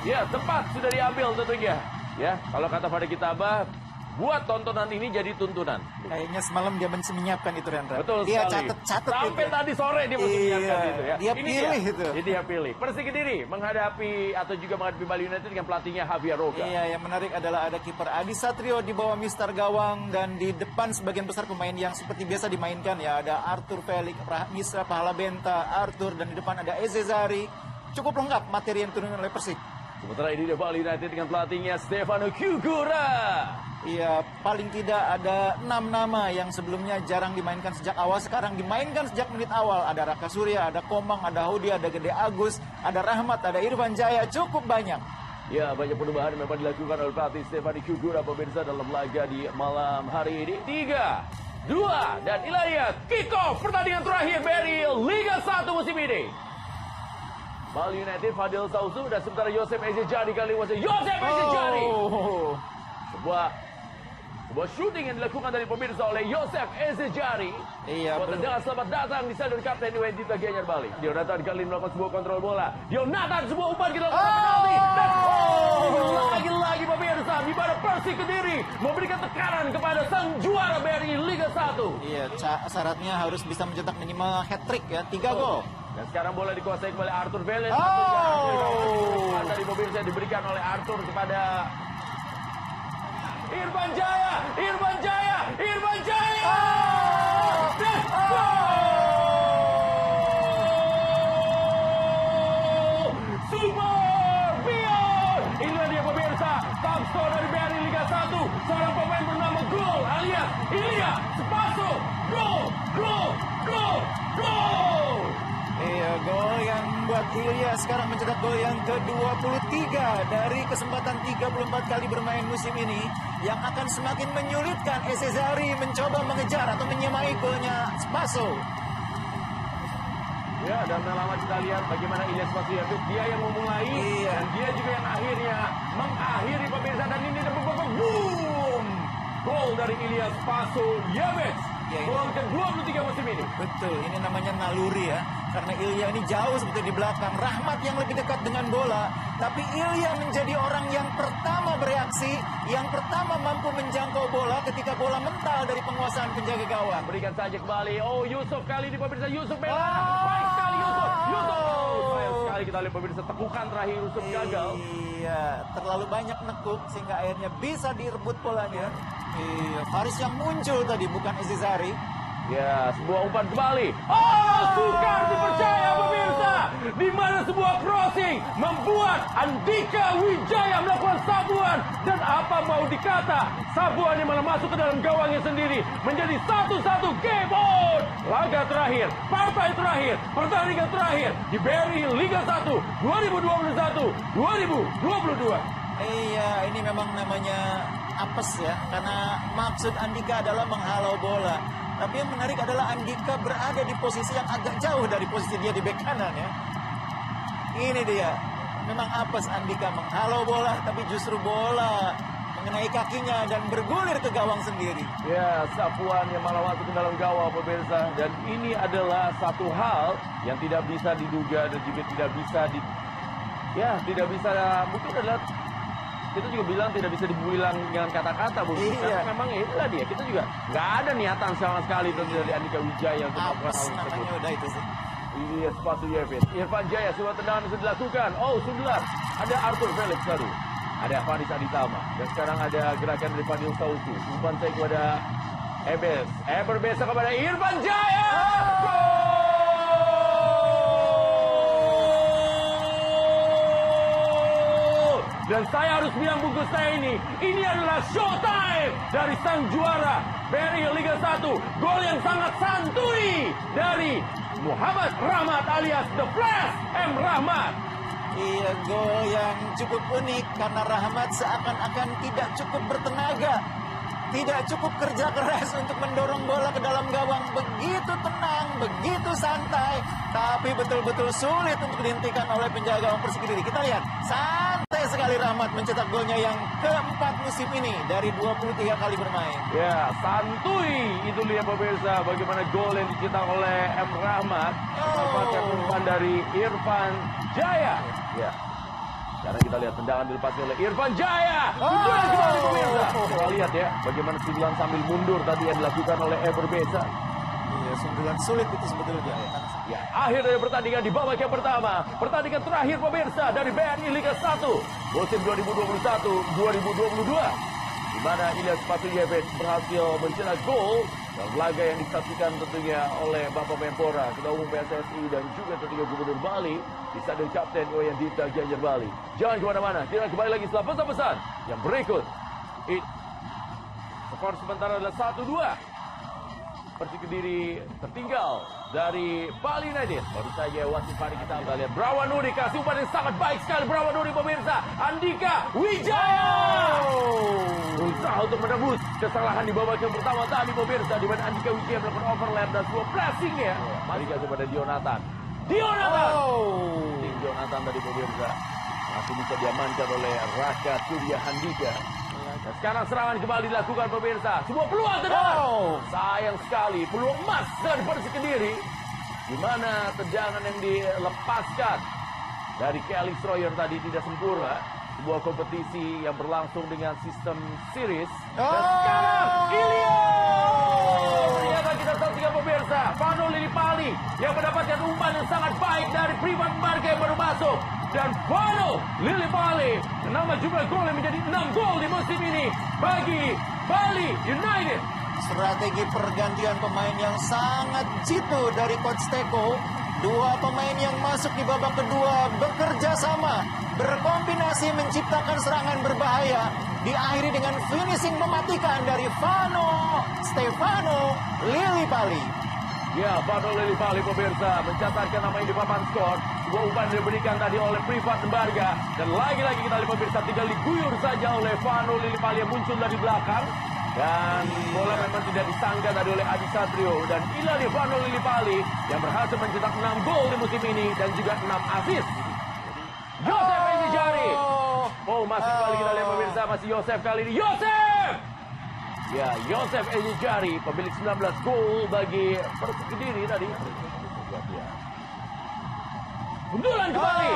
Ya, tepat sudah diambil tentunya. Ya, kalau kata pada Kitabah, buat tontonan ini jadi tuntunan. Kayaknya semalam dia menyiapkan itu, Rendra. Betul Dia sekali. catat Sampai itu. tadi sore dia menyiapkan Iya, itu ya. dia Ini pilih itu. Ini dia pilih. Persik Kediri menghadapi atau juga menghadapi Bali United dengan pelatihnya Javier Roca. Iya, yang menarik adalah ada kiper Adi Satrio di bawah Mister Gawang, dan di depan sebagian besar pemain yang seperti biasa dimainkan ya. Ada Arthur Felix, Misra Pahalabenta, Arthur, dan di depan ada Eze Zari. Cukup lengkap materi yang turun oleh Persik. Sementara ini dia Bali United dengan pelatihnya Stefano Cugura. Iya, paling tidak ada 6 nama yang sebelumnya jarang dimainkan sejak awal, sekarang dimainkan sejak menit awal. Ada Raka Surya, ada Komang, ada Hudi, ada Gede Agus, ada Rahmat, ada Irfan Jaya, cukup banyak. Ya, banyak perubahan memang dilakukan oleh pelatih Stefano Cugura pemirsa dalam laga di malam hari ini. 3, 2, dan Ilaya kick off pertandingan terakhir BRI Liga 1 musim ini. Bali United Fadil Sausu dan sementara Yosef Eze Jari kali ini. Yosef Eze Jari. Sebuah shooting yang dilakukan dari pemirsa oleh Yosef Eze Jari. Iya, buat tendangan selamat datang di stadion Kapten Iwendita Gianyar Bali. Dionatan kali ini melakukan sebuah kontrol bola. Dionatan sebuah umpan kita lakukan penalti. Dan lagi-lagi pemirsa di mana Persik Kediri memberikan tekanan kepada sang juara BRI Liga 1. Iya, syaratnya harus bisa mencetak minimal hat-trick ya, 3 gol. Dan sekarang bola dikuasai oleh Arthur Velez. Dari pemirsa diberikan oleh Arthur kepada Irfan Jaya. Irfan Jaya. Irfan Jaya. Dan Super Beyond. Inilah dia pemirsa, top skor dari BRI Liga 1. Seorang pemain bernama Gol alias Ilya Spaso. Gol. Iya, gol yang membuat Ilya sekarang mencetak gol yang ke-23 dari kesempatan 34 kali bermain musim ini, yang akan semakin menyulitkan Eze Zari mencoba mengejar atau menyamai golnya Spaso. Ya, dan lama kita lihat bagaimana Ilyas Spasojevic, dia yang memulai, dan dia juga yang akhirnya mengakhiri pemirsa. Dan ini ada boom, gol dari Ilyas Spasojevic. Ya, gol ke-23 musim ini. Betul, ini namanya naluri ya. Karena Ilya ini jauh sebetulnya di belakang. Rahmat yang lebih dekat dengan bola. Tapi Ilya menjadi orang yang pertama bereaksi, yang pertama mampu menjangkau bola ketika bola mental dari penguasaan penjaga gawang. Berikan saja kembali. Oh, Yusuf kali ini pemirsa. Yusuf bela. Baik sekali Yusuf. Sayang sekali kita lihat pemirsa, tekukan terakhir Yusuf gagal. Iya, terlalu banyak nekuk sehingga akhirnya bisa direbut bolanya. Iya, Faris yang muncul tadi bukan Eze Zari. Ya, sebuah umpan kembali. Oh, sukar dipercaya pemirsa. Di mana sebuah crossing membuat Andika Wijaya melakukan sabuan. Dan apa mau dikata, sabuannya malah masuk ke dalam gawangnya sendiri. Menjadi 1-1 game on. Laga terakhir, partai terakhir, pertandingan terakhir di BRI Liga 1 2021-2022. Iya, ini memang namanya apes ya. Karena maksud Andika adalah menghalau bola. Tapi yang menarik adalah Andika berada di posisi yang agak jauh dari posisi dia di bek kanan ya. Ini dia. Memang apes Andika menghalau bola, tapi justru bola mengenai kakinya dan bergulir ke gawang sendiri. Ya, sapuan yang malah masuk ke dalam gawang pemirsa. Dan ini adalah satu hal yang tidak bisa diduga dan juga tidak bisa mungkin adalah kita juga bilang tidak bisa dibilang dengan kata-kata, Bu. Iya. Karena memang itulah dia. Kita juga nggak ada niatan sama sekali dari Andika Wijaya untuk melakukan hal tersebut. Namanya udah itu sih. Ini Spasojevic. Irfan Jaya, sebuah tendangan bisa dilakukan. Oh, sudah. Ada Arthur Felix baru. Ada Faris Aditama. Dan sekarang ada gerakan dari Fadil Sausu. Umpan saya kepada Ebes. Berbesa kepada Irfan Jaya. Dan saya harus bilang bungkus saya ini adalah showtime dari sang juara BRI Liga 1. Gol yang sangat santuy dari Muhammad Rahmat alias The Flash M. Rahmat. Iya, gol yang cukup unik karena Rahmat seakan-akan tidak cukup bertenaga. Tidak cukup kerja keras untuk mendorong bola ke dalam gawang. Begitu tenang, begitu santai. Tapi betul-betul sulit untuk dihentikan oleh penjaga gawang Persik Kediri. Kita lihat, santai sekali Rahmat mencetak golnya yang keempat musim ini dari 23 kali bermain. Ya, santuy itu lihat pemirsa bagaimana gol yang dicetak oleh M. Rahmat. Memanfaatkan umpan dari Irfan Jaya. Ya. Sekarang kita lihat tendangan dilepaskan oleh Irfan Jaya. Sundulan kembali pemirsa. Kita lihat ya bagaimana sundulan sambil mundur tadi yang dilakukan oleh Eber Beza. Iya, sundulan sulit itu sebetulnya. Ya, akhir dari pertandingan di babak yang pertama. Pertandingan terakhir pemirsa dari BRI Liga 1 musim 2021-2022. Di mana Ilyas Patrujevic berhasil mencetak gol dalam laga yang disaksikan tentunya oleh Bapak Menpora, Ketua Umum PSSI dan juga tentunya Gubernur Bali di Stadion Kapten Iwayan Dipta Gianyar Bali. Jangan kemana-mana, kita kembali lagi setelah pesan-pesan yang berikut. Skor sementara adalah 1-2. Persik Kediri tertinggal dari Bali United. Baru saja wasit VAR kita lihat Brawan Nuri kasih umpan yang sangat baik sekali. Brawan Nuri pemirsa. Andika Wijaya berusaha untuk menebus kesalahan di babak yang pertama tadi pemirsa, di mana Andika Wijaya melakukan overlap dan sebuah pressingnya. Mari kita kepada Dionatan. Dionatan tadi pemirsa masih bisa diamankan oleh Raka Surya Handika. Dan sekarang serangan kembali dilakukan pemirsa. Sebuah peluang tendangan. Sayang sekali peluang emas dari Persik Kediri. Di mana tendangan yang dilepaskan dari Kelly Stroyer tadi tidak sempurna. Sebuah kompetisi yang berlangsung dengan sistem series. Dan sekarang ternyata kita saksikan pemirsa. Vano Lillipali yang mendapatkan umpan yang sangat baik dari Privat Marga yang baru masuk. Dan Vano Lillipali menambah jumlah gol yang menjadi 6 gol di musim ini bagi Bali United. Strategi pergantian pemain yang sangat jitu dari Coach Teko. Dua pemain yang masuk di babak kedua bekerja sama, berkombinasi menciptakan serangan berbahaya. Diakhiri dengan finishing mematikan dari Vano Stefano Lillipali. Ya, Vano Lillipali pemirsa mencatatkan namanya di papan skor. Sebuah umpan diberikan tadi oleh Privat Embarga. Dan lagi-lagi kita lihat pemirsa tinggal diguyur saja oleh Vano Lillipali yang muncul dari belakang. Dan bola memang tidak disangka tadi oleh Adi Satrio. Dan inilah dia Vano Lillipali yang berhasil mencetak 6 gol di musim ini dan juga 6 assist. Yosef Ejijari. Masih kembali kita lihat pemirsa, masih Yosef kali ini. Yosef! Ya, Yosef Ejijari pemilik 19 gol bagi Persik Kediri tadi. Sundulan kembali.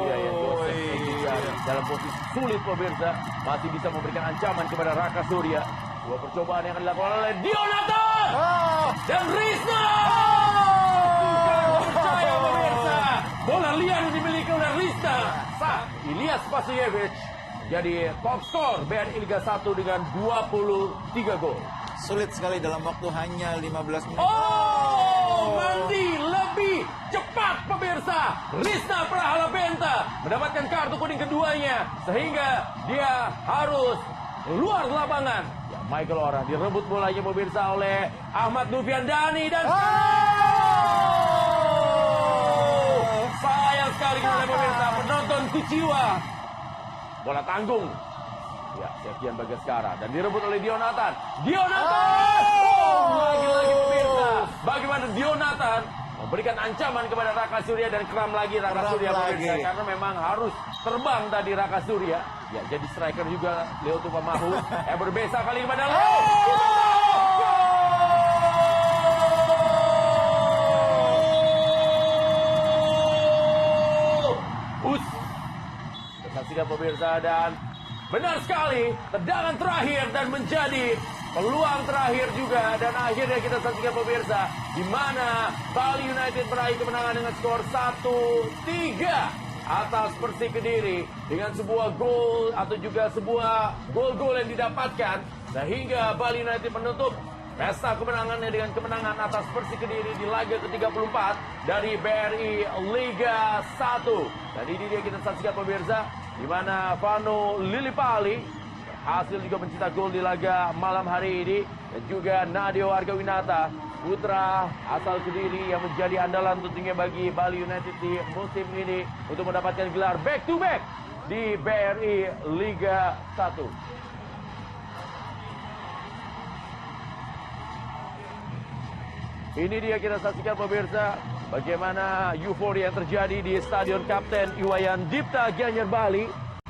Iya, Yosef Ejijari dalam posisi sulit pemirsa, masih bisa memberikan ancaman kepada Raka Surya. Dua percobaan yang akan dilakukan oleh Dionatan dan Rizna. Percaya pemirsa, bola liar yang dimiliki oleh Rizna. Ilyas Patrujevic jadi top skor BRI Liga 1 dengan 23 gol. Sulit sekali dalam waktu hanya 15 menit. Mandi lebih cepat pemirsa. Rizna Prahala Benta mendapatkan kartu kuning keduanya sehingga dia harus keluar lapangan. Ya, Michael Ora direbut bolanya pemirsa oleh Ahmad Nufiandani dan sayang sekali kita pemirsa, penonton kecewa. Bola tanggung. Ya, Sekian Bagaskara dan direbut oleh Dionatan. Lagi-lagi pemirsa. Bagaimana Dionatan memberikan ancaman kepada Raka Surya dan kram lagi Raka Surya pemirsa, karena memang harus terbang tadi Raka Surya. Ya, jadi striker juga Leo Tupamahu. Berbeza kali kepada Leo. Saksikan pemirsa dan benar sekali tendangan terakhir dan menjadi peluang terakhir juga, dan akhirnya kita saksikan pemirsa di mana Bali United meraih kemenangan dengan skor 1-3 atas Persik Kediri dengan sebuah gol atau juga sebuah gol-gol yang didapatkan sehingga Bali United menutup pesta kemenangannya dengan kemenangan atas Persik Kediri di laga ke-34 dari BRI Liga 1. Dan ini dia kita saksikan pemirsa, di mana Vano Lillipali hasil juga mencetak gol di laga malam hari ini, dan juga Nadio Argawinata, putra asal Kediri yang menjadi andalan tentunya bagi Bali United di musim ini untuk mendapatkan gelar back to back di BRI Liga 1. Ini dia kita saksikan pemirsa bagaimana euforia yang terjadi di Stadion Kapten Iwayan Dipta Gianyar Bali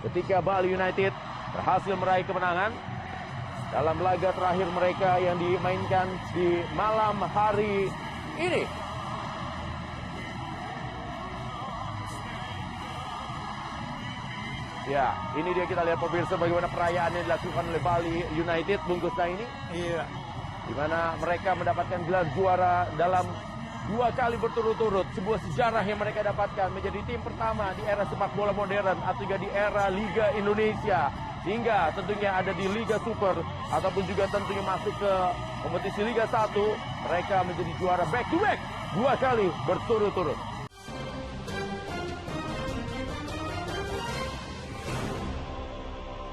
ketika Bali United berhasil meraih kemenangan dalam laga terakhir mereka yang dimainkan di malam hari ini. Ya, ini dia kita lihat pemirsa bagaimana perayaan yang dilakukan oleh Bali United bungkus ini. Iya. Di mana mereka mendapatkan gelar juara dalam 2 kali berturut-turut. Sebuah sejarah yang mereka dapatkan menjadi tim pertama di era sepak bola modern atau juga di era Liga Indonesia. Hingga tentunya ada di Liga Super ataupun juga tentunya masuk ke kompetisi Liga 1. Mereka menjadi juara back to back 2 kali berturut-turut.